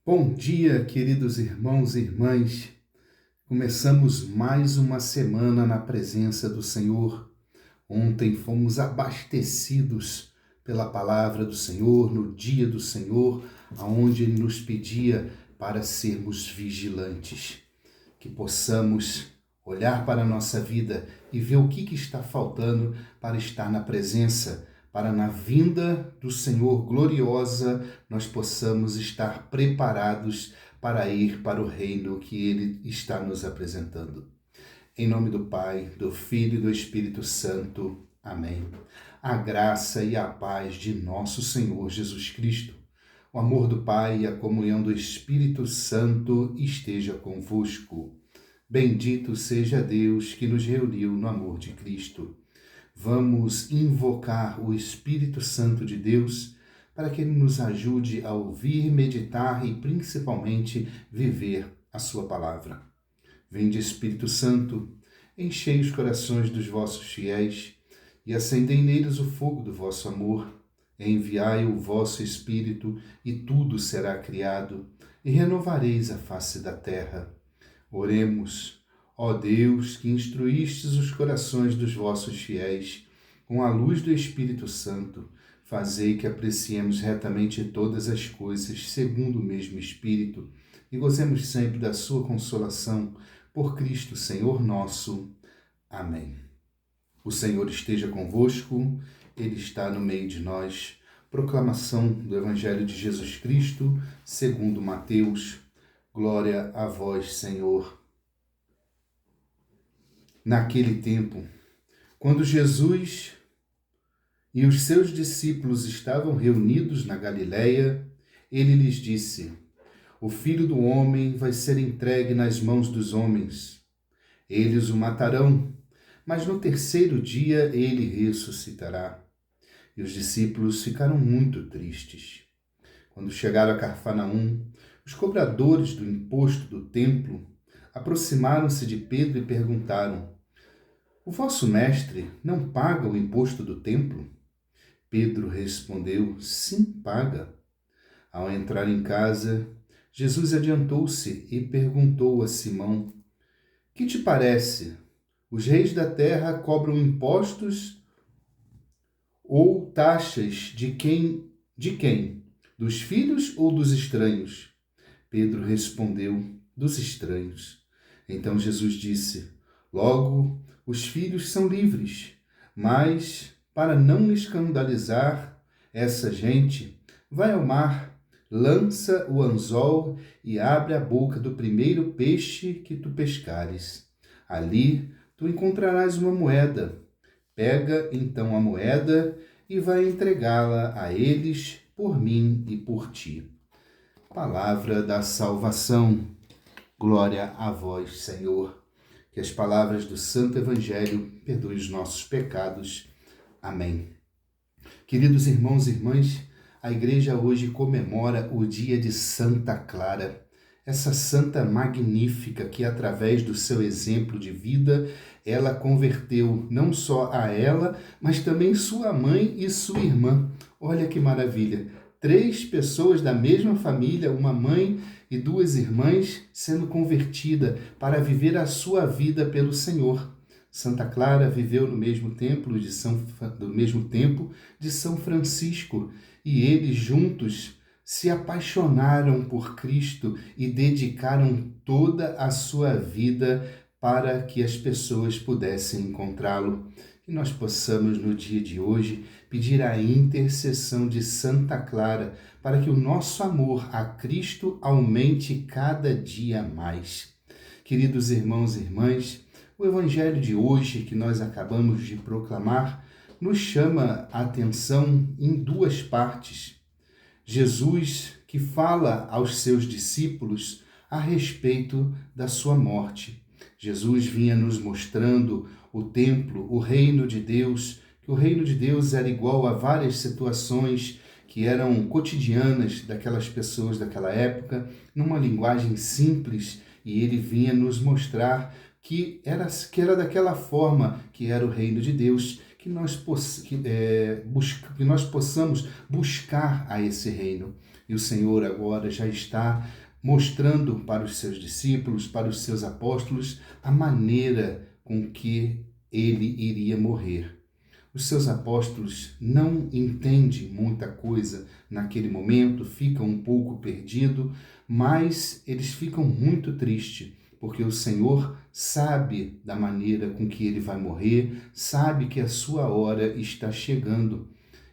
Bom dia, queridos irmãos e irmãs. Começamos mais uma semana na presença do Senhor. Ontem fomos abastecidos pela palavra do Senhor, no dia do Senhor, aonde Ele nos pedia para sermos vigilantes, que possamos olhar para a nossa vida e ver o que está faltando para estar na presença, para na vinda do Senhor gloriosa nós possamos estar preparados para ir para o reino que Ele está nos apresentando. Em nome do Pai, do Filho e do Espírito Santo. Amém. A graça e a paz de nosso Senhor Jesus Cristo, o amor do Pai e a comunhão do Espírito Santo esteja convosco. Bendito seja Deus que nos reuniu no amor de Cristo. Vamos invocar o Espírito Santo de Deus para que Ele nos ajude a ouvir, meditar e principalmente viver a sua palavra. Vinde, Espírito Santo, enchei os corações dos vossos fiéis e acendei neles o fogo do vosso amor. Enviai o vosso Espírito e tudo será criado e renovareis a face da terra. Oremos. Ó Deus, que instruístes os corações dos vossos fiéis com a luz do Espírito Santo, fazei que apreciemos retamente todas as coisas segundo o mesmo Espírito e gozemos sempre da sua consolação, por Cristo Senhor nosso. Amém. O Senhor esteja convosco, Ele está no meio de nós. Proclamação do Evangelho de Jesus Cristo, segundo Mateus. Glória a vós, Senhor. Naquele tempo, quando Jesus e os seus discípulos estavam reunidos na Galiléia, ele lhes disse: O Filho do Homem vai ser entregue nas mãos dos homens. Eles o matarão, mas no terceiro dia ele ressuscitará. E os discípulos ficaram muito tristes. Quando chegaram a Cafarnaum, os cobradores do imposto do templo aproximaram-se de Pedro e perguntaram: O vosso mestre não paga o imposto do templo? Pedro respondeu: Sim, paga. Ao entrar em casa, Jesus adiantou-se e perguntou a Simão: Que te parece? Os reis da terra cobram impostos ou taxas de quem? De quem? Dos filhos ou dos estranhos? Pedro respondeu: Dos estranhos. Então Jesus disse: Logo, os filhos são livres, mas, para não escandalizar essa gente, vai ao mar, lança o anzol e abre a boca do primeiro peixe que tu pescares. Ali tu encontrarás uma moeda. Pega então a moeda e vai entregá-la a eles por mim e por ti. Palavra da salvação. Glória a vós, Senhor. Que as palavras do Santo Evangelho perdoem os nossos pecados. Amém. Queridos irmãos e irmãs, a igreja hoje comemora o dia de Santa Clara, essa santa magnífica que, através do seu exemplo de vida, ela converteu não só a ela, mas também sua mãe e sua irmã. Olha que maravilha! 3 pessoas da mesma família, uma mãe e 2 irmãs, sendo convertida para viver a sua vida pelo Senhor. Santa Clara viveu no mesmo templo do mesmo tempo de São Francisco, e eles juntos se apaixonaram por Cristo e dedicaram toda a sua vida para que as pessoas pudessem encontrá-lo. Que nós possamos, no dia de hoje, pedir a intercessão de Santa Clara para que o nosso amor a Cristo aumente cada dia mais. Queridos irmãos e irmãs, o Evangelho de hoje, que nós acabamos de proclamar, nos chama a atenção em 2 partes. Jesus, que fala aos seus discípulos a respeito da sua morte. Jesus vinha nos mostrando o templo, o reino de Deus, que o reino de Deus era igual a várias situações que eram cotidianas daquelas pessoas daquela época, numa linguagem simples, e ele vinha nos mostrar que era daquela forma que era o reino de Deus, que nós possamos buscar a esse reino. E o Senhor agora já está mostrando para os seus discípulos, para os seus apóstolos, a maneira com que ele iria morrer. Os seus apóstolos não entendem muita coisa naquele momento, ficam um pouco perdidos, mas eles ficam muito tristes, porque o Senhor sabe da maneira com que ele vai morrer, sabe que a sua hora está chegando.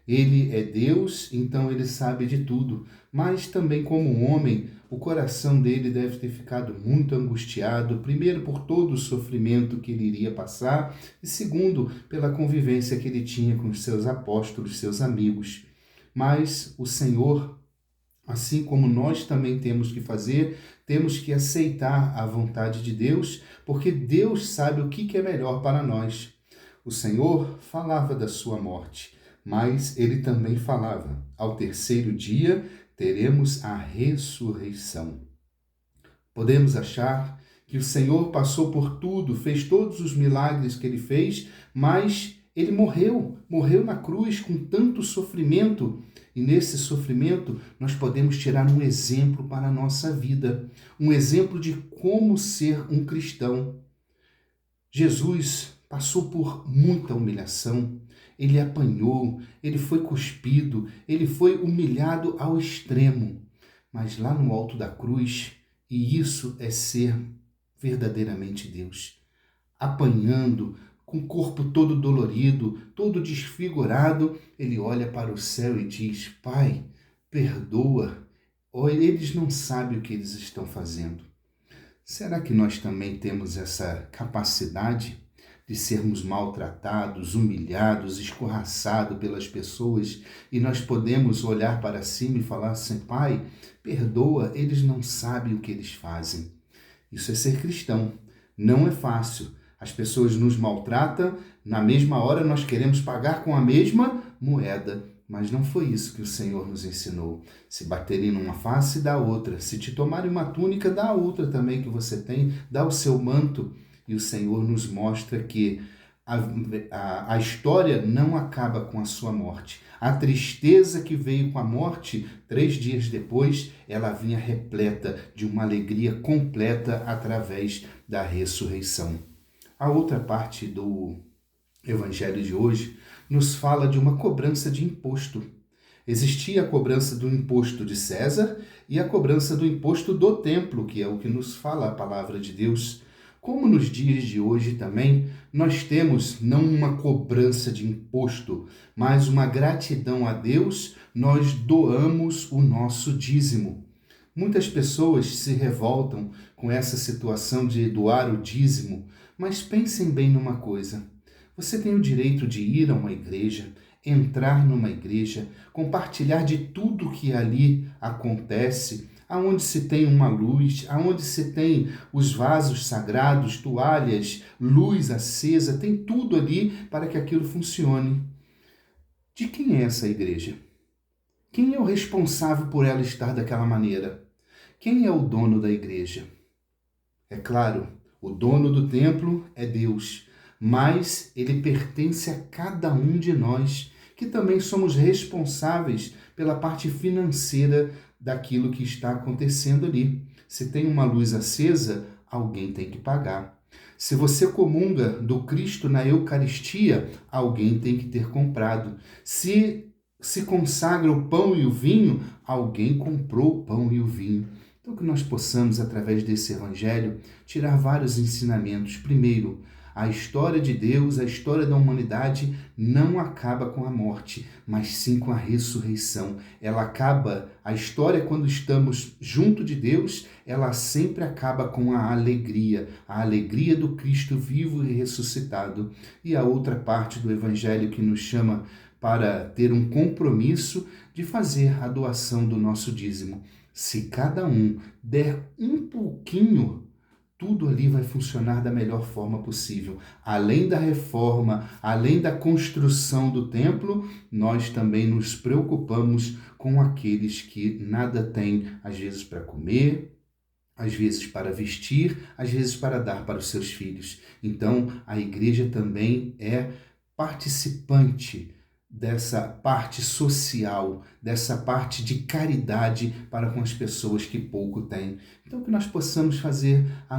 Ele é Deus, então ele sabe de tudo, mas também como homem, o coração dele deve ter ficado muito angustiado, primeiro por todo o sofrimento que ele iria passar e segundo pela convivência que ele tinha com os seus apóstolos, seus amigos. Mas o Senhor, assim como nós também temos que fazer, temos que aceitar a vontade de Deus, porque Deus sabe o que é melhor para nós. O Senhor falava da sua morte, mas ele também falava: ao terceiro dia teremos a ressurreição. Podemos achar que o Senhor passou por tudo, fez todos os milagres que ele fez, mas ele morreu na cruz com tanto sofrimento. E nesse sofrimento nós podemos tirar um exemplo para a nossa vida, um exemplo de como ser um cristão. Jesus passou por muita humilhação, ele apanhou, ele foi cuspido, ele foi humilhado ao extremo. Mas lá no alto da cruz, e isso é ser verdadeiramente Deus, apanhando, com o corpo todo dolorido, todo desfigurado, ele olha para o céu e diz: Pai, perdoa, eles não sabem o que eles estão fazendo. Será que nós também temos essa capacidade de sermos maltratados, humilhados, escorraçados pelas pessoas e nós podemos olhar para cima e falar assim: Pai, perdoa, eles não sabem o que eles fazem. Isso é ser cristão. Não é fácil. As pessoas nos maltratam, na mesma hora nós queremos pagar com a mesma moeda. Mas não foi isso que o Senhor nos ensinou. Se baterem numa face, dá outra. Se te tomarem uma túnica, dá a outra também que você tem, dá o seu manto. E o Senhor nos mostra que a história não acaba com a sua morte. A tristeza que veio com a morte, 3 dias depois, ela vinha repleta de uma alegria completa através da ressurreição. A outra parte do Evangelho de hoje nos fala de uma cobrança de imposto. Existia a cobrança do imposto de César e a cobrança do imposto do templo, que é o que nos fala a palavra de Deus. Como nos dias de hoje também, nós temos não uma cobrança de imposto, mas uma gratidão a Deus, nós doamos o nosso dízimo. Muitas pessoas se revoltam com essa situação de doar o dízimo, mas pensem bem numa coisa. Você tem o direito de ir a uma igreja, entrar numa igreja, compartilhar de tudo que ali acontece, aonde se tem uma luz, aonde se tem os vasos sagrados, toalhas, luz acesa, tem tudo ali para que aquilo funcione. De quem é essa igreja? Quem é o responsável por ela estar daquela maneira? Quem é o dono da igreja? É claro, o dono do templo é Deus, mas ele pertence a cada um de nós, que também somos responsáveis pela parte financeira daquilo que está acontecendo ali. Se tem uma luz acesa, alguém tem que pagar. Se você comunga do Cristo na Eucaristia, alguém tem que ter comprado. Se consagra o pão e o vinho, alguém comprou o pão e o vinho. Então que nós possamos, através desse Evangelho, tirar vários ensinamentos. Primeiro, a história de Deus, a história da humanidade não acaba com a morte, mas sim com a ressurreição. Ela acaba, a história quando estamos junto de Deus, ela sempre acaba com a alegria do Cristo vivo e ressuscitado. E a outra parte do Evangelho que nos chama para ter um compromisso de fazer a doação do nosso dízimo. Se cada um der um pouquinho, tudo ali vai funcionar da melhor forma possível. Além da reforma, além da construção do templo, nós também nos preocupamos com aqueles que nada têm, às vezes para comer, às vezes para vestir, às vezes para dar para os seus filhos. Então, a igreja também é participante dessa parte social, dessa parte de caridade para com as pessoas que pouco têm. Então, que nós possamos fazer o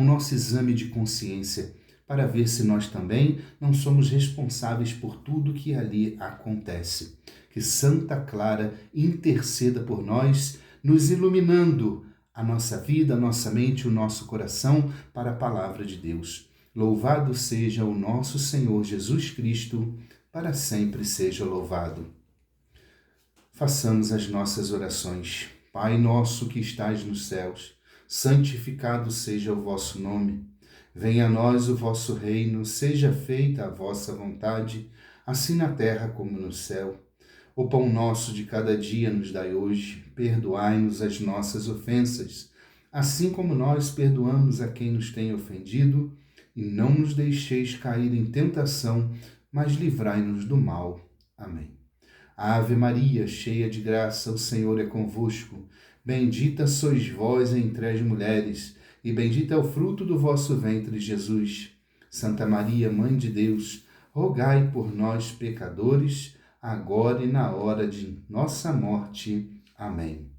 nosso exame de consciência para ver se nós também não somos responsáveis por tudo que ali acontece. Que Santa Clara interceda por nós, nos iluminando a nossa vida, a nossa mente, o nosso coração para a palavra de Deus. Louvado seja o nosso Senhor Jesus Cristo, para sempre seja louvado. Façamos as nossas orações. Pai nosso que estais nos céus, santificado seja o vosso nome. Venha a nós o vosso reino, seja feita a vossa vontade, assim na terra como no céu. O pão nosso de cada dia nos dai hoje, perdoai-nos as nossas ofensas, assim como nós perdoamos a quem nos tem ofendido, e não nos deixeis cair em tentação, mas livrai-nos do mal. Amém. Ave Maria, cheia de graça, o Senhor é convosco. Bendita sois vós entre as mulheres, e bendito é o fruto do vosso ventre, Jesus. Santa Maria, Mãe de Deus, rogai por nós, pecadores, agora e na hora de nossa morte. Amém.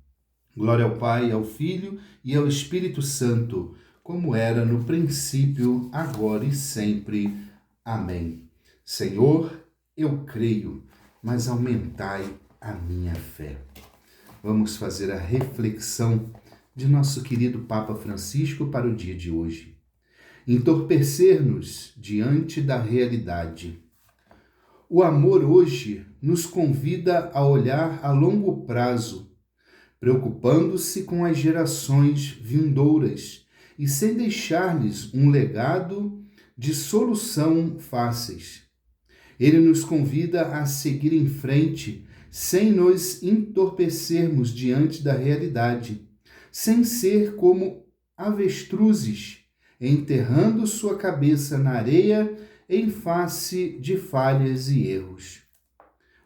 Glória ao Pai, ao Filho e ao Espírito Santo, como era no princípio, agora e sempre. Amém. Senhor, eu creio, mas aumentai a minha fé. Vamos fazer a reflexão de nosso querido Papa Francisco para o dia de hoje. Entorpecer-nos diante da realidade. O amor hoje nos convida a olhar a longo prazo, preocupando-se com as gerações vindouras e sem deixar-lhes um legado de solução fáceis. Ele nos convida a seguir em frente, sem nos entorpecermos diante da realidade, sem ser como avestruzes, enterrando sua cabeça na areia em face de falhas e erros.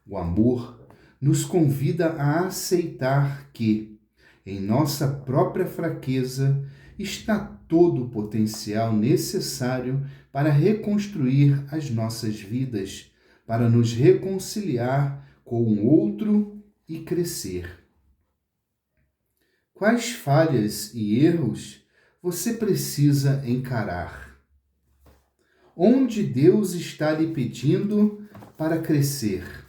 O amor nos convida a aceitar que, em nossa própria fraqueza, está todo o potencial necessário para reconstruir as nossas vidas, para nos reconciliar com o outro e crescer. Quais falhas e erros você precisa encarar? Onde Deus está lhe pedindo para crescer?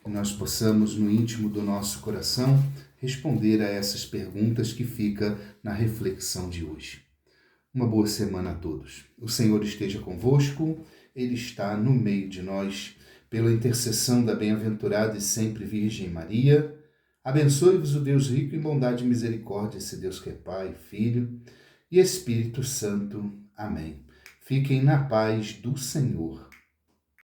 Que nós possamos, no íntimo do nosso coração, responder a essas perguntas que fica na reflexão de hoje. Uma boa semana a todos. O Senhor esteja convosco, Ele está no meio de nós. Pela intercessão da bem-aventurada e sempre Virgem Maria, abençoe-vos o Deus rico em bondade e misericórdia, esse Deus que é Pai, Filho e Espírito Santo. Amém. Fiquem na paz do Senhor.